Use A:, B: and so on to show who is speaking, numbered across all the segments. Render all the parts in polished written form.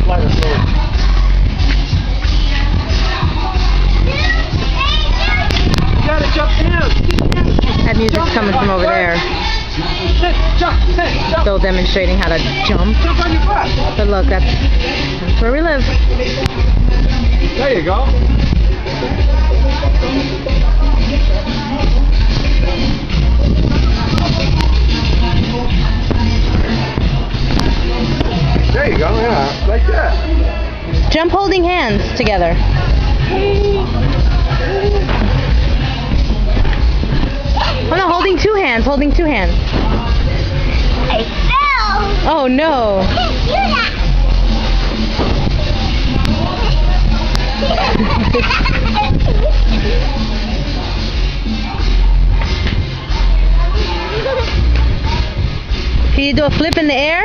A: Lighter fluid. You gotta jump down.
B: That music's coming from over there. Still demonstrating how to jump.
A: Jump on your butt.
B: But look, that's where we live.
A: There you go. There you go, yeah, like that.
B: Jump holding hands together. Oh no, holding two hands, holding two hands.
C: I fell.
B: Oh no.
C: I can't do that.
B: Can you do a flip in the air?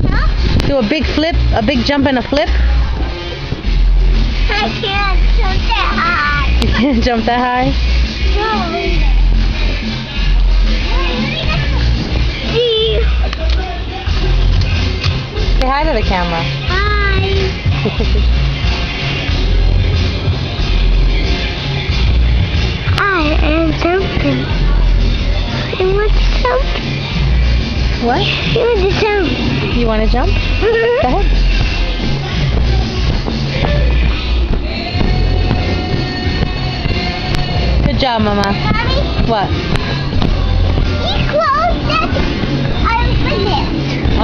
C: Huh?
B: Do a big flip, a big jump and a flip?
C: I can't jump that high.
B: You can't jump that high?
C: See?
B: Say hi to the camera.
C: Hi. I am jumping. I want to jump.
B: What?
C: I want to jump.
B: You want to jump? Go ahead. Good job, Mama.
C: Mommy,
B: What?
C: you close that. I open it.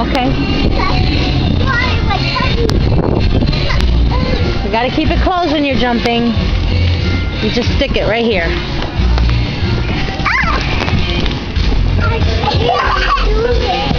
B: Okay.
C: Why am I
B: You gotta keep it closed when you're jumping. You just stick it right here.
C: I can't do it.